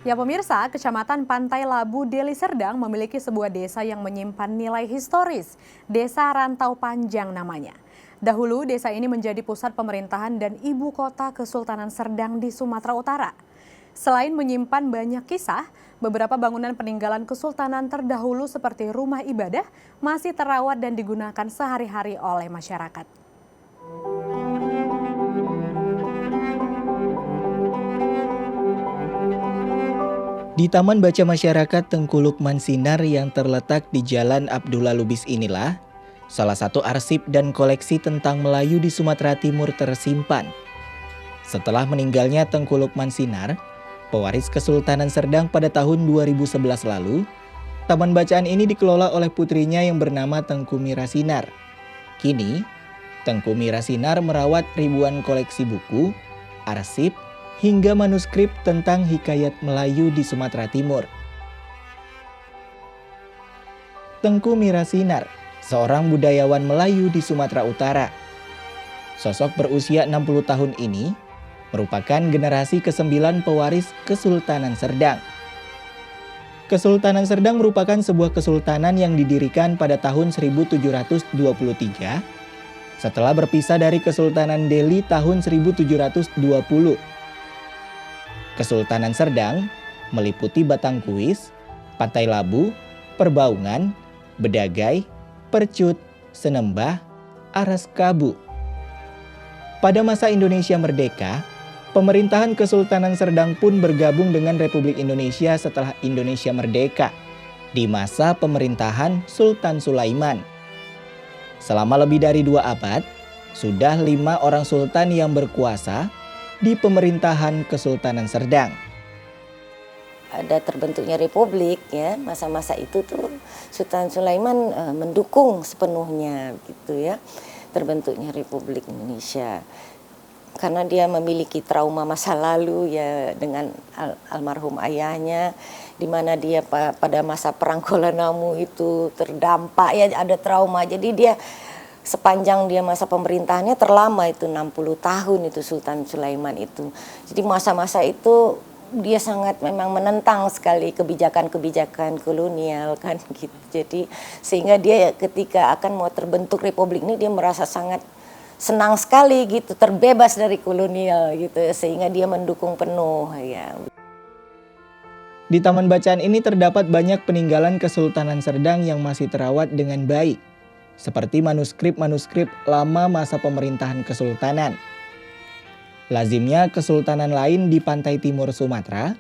Ya pemirsa, Kecamatan Pantai Labu, Deli Serdang memiliki sebuah desa yang menyimpan nilai historis. Desa Rantau Panjang namanya. Dahulu desa ini menjadi pusat pemerintahan dan ibu kota Kesultanan Serdang di Sumatera Utara. Selain menyimpan banyak kisah, beberapa bangunan peninggalan kesultanan terdahulu seperti rumah ibadah masih terawat dan digunakan sehari-hari oleh masyarakat. Di Taman Baca Masyarakat Tengku Lukman Sinar yang terletak di Jalan Abdullah Lubis inilah, salah satu arsip dan koleksi tentang Melayu di Sumatera Timur tersimpan. Setelah meninggalnya Tengku Lukman Sinar, pewaris Kesultanan Serdang pada tahun 2011 lalu, taman bacaan ini dikelola oleh putrinya yang bernama Tengku Mirasinar. Kini, Tengku Mirasinar merawat ribuan koleksi buku, arsip, hingga manuskrip tentang hikayat Melayu di Sumatera Timur. Tengku Mirasinar, seorang budayawan Melayu di Sumatera Utara. Sosok berusia 60 tahun ini merupakan generasi ke-9 pewaris Kesultanan Serdang. Kesultanan Serdang merupakan sebuah kesultanan yang didirikan pada tahun 1723 setelah berpisah dari Kesultanan Deli tahun 1720. Kesultanan Serdang meliputi Batangkuis, Pantai Labu, Perbaungan, Bedagai, Percut, Senembah, Aras Kabu. Pada masa Indonesia merdeka, pemerintahan Kesultanan Serdang pun bergabung dengan Republik Indonesia setelah Indonesia merdeka di masa pemerintahan Sultan Sulaiman. Selama lebih dari 2 abad, sudah 5 orang sultan yang berkuasa di pemerintahan Kesultanan Serdang. Ada terbentuknya republik ya, masa-masa itu tuh Sultan Sulaiman mendukung sepenuhnya gitu ya terbentuknya Republik Indonesia. Karena dia memiliki trauma masa lalu ya dengan almarhum ayahnya, di mana dia pada masa perang Kolanamu itu terdampak ya, ada trauma. Jadi dia sepanjang dia masa pemerintahannya terlama itu 60 tahun itu Sultan Sulaiman itu. Jadi masa-masa itu dia sangat memang menentang sekali kebijakan-kebijakan kolonial kan gitu. Jadi sehingga dia ketika akan mau terbentuk republik ini dia merasa sangat senang sekali gitu, terbebas dari kolonial gitu, sehingga dia mendukung penuh ya. Di taman bacaan ini terdapat banyak peninggalan Kesultanan Serdang yang masih terawat dengan baik, seperti manuskrip-manuskrip lama masa pemerintahan kesultanan. Lazimnya kesultanan lain di pantai timur Sumatera,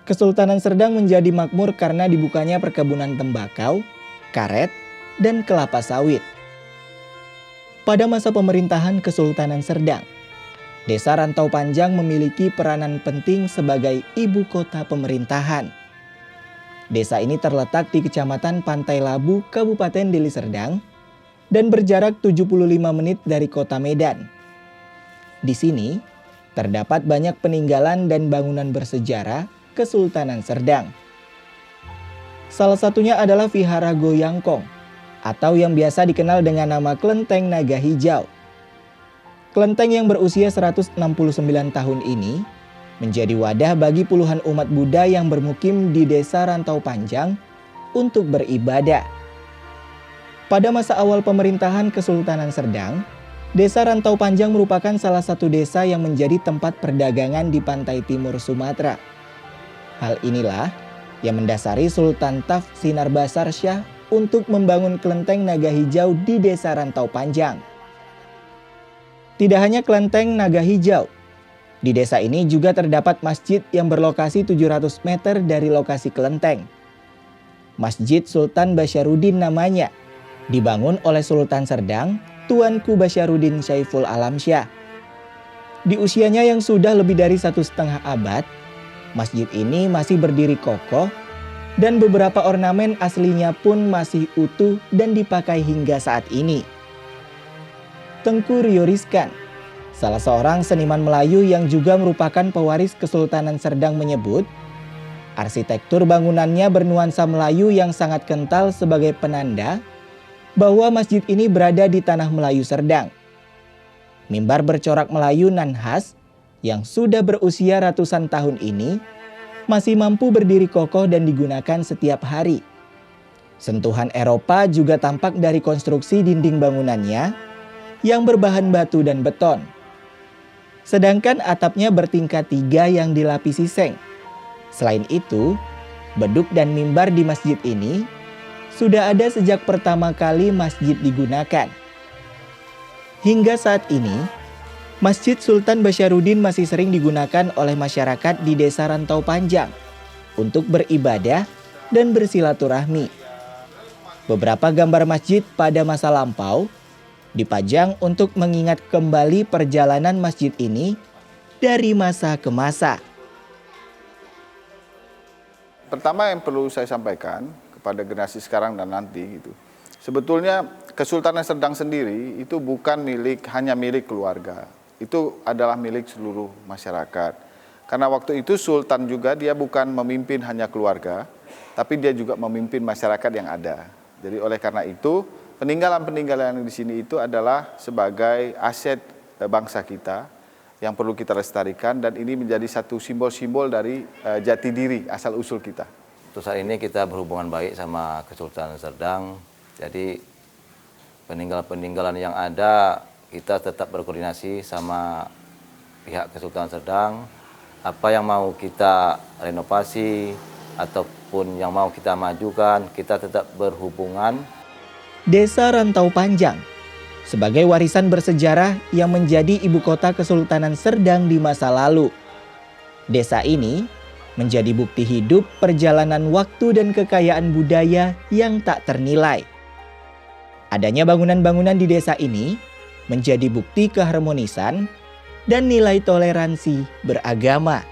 Kesultanan Serdang menjadi makmur karena dibukanya perkebunan tembakau, karet, dan kelapa sawit. Pada masa pemerintahan Kesultanan Serdang, Desa Rantau Panjang memiliki peranan penting sebagai ibu kota pemerintahan. Desa ini terletak di Kecamatan Pantai Labu, Kabupaten Deli Serdang, dan berjarak 75 menit dari kota Medan. Di sini, terdapat banyak peninggalan dan bangunan bersejarah Kesultanan Serdang. Salah satunya adalah Vihara Goyangkong, atau yang biasa dikenal dengan nama Klenteng Naga Hijau. Klenteng yang berusia 169 tahun ini menjadi wadah bagi puluhan umat Buddha yang bermukim di Desa Rantau Panjang untuk beribadah. Pada masa awal pemerintahan Kesultanan Serdang, Desa Rantau Panjang merupakan salah satu desa yang menjadi tempat perdagangan di pantai timur Sumatera. Hal inilah yang mendasari Sultan Taf Sinar Basar Shah untuk membangun Klenteng Naga Hijau di Desa Rantau Panjang. Tidak hanya Klenteng Naga Hijau, di desa ini juga terdapat masjid yang berlokasi 700 meter dari lokasi kelenteng. Masjid Sultan Basyarudin namanya, dibangun oleh Sultan Serdang, Tuanku Basyarudin Syaiful Alamsyah. Di usianya yang sudah lebih dari 1,5 abad, masjid ini masih berdiri kokoh dan beberapa ornamen aslinya pun masih utuh dan dipakai hingga saat ini. Tengku Rio Rizkan, salah seorang seniman Melayu yang juga merupakan pewaris Kesultanan Serdang menyebut, arsitektur bangunannya bernuansa Melayu yang sangat kental sebagai penanda bahwa masjid ini berada di tanah Melayu Serdang. Mimbar bercorak Melayu nan khas yang sudah berusia ratusan tahun ini masih mampu berdiri kokoh dan digunakan setiap hari. Sentuhan Eropa juga tampak dari konstruksi dinding bangunannya yang berbahan batu dan beton. Sedangkan atapnya bertingkat 3 yang dilapisi seng. Selain itu, beduk dan mimbar di masjid ini sudah ada sejak pertama kali masjid digunakan. Hingga saat ini, Masjid Sultan Basyarudin masih sering digunakan oleh masyarakat di Desa Rantau Panjang untuk beribadah dan bersilaturahmi. Beberapa gambar masjid pada masa lampau dipajang untuk mengingat kembali perjalanan masjid ini dari masa ke masa. Pertama yang perlu saya sampaikan kepada generasi sekarang dan nanti gitu. Sebetulnya Kesultanan Serdang sendiri itu bukan hanya milik keluarga. Itu adalah milik seluruh masyarakat. Karena waktu itu Sultan juga dia bukan memimpin hanya keluarga, tapi dia juga memimpin masyarakat yang ada. Jadi oleh karena itu peninggalan-peninggalan di sini itu adalah sebagai aset bangsa kita yang perlu kita lestarikan, dan ini menjadi satu simbol-simbol dari jati diri asal-usul kita. Untuk saat ini kita berhubungan baik sama Kesultanan Serdang, jadi peninggalan-peninggalan yang ada kita tetap berkoordinasi sama pihak Kesultanan Serdang. Apa yang mau kita renovasi ataupun yang mau kita majukan, kita tetap berhubungan. Desa Rantau Panjang sebagai warisan bersejarah yang menjadi ibu kota Kesultanan Serdang di masa lalu. Desa ini menjadi bukti hidup perjalanan waktu dan kekayaan budaya yang tak ternilai. Adanya bangunan-bangunan di desa ini menjadi bukti keharmonisan dan nilai toleransi beragama.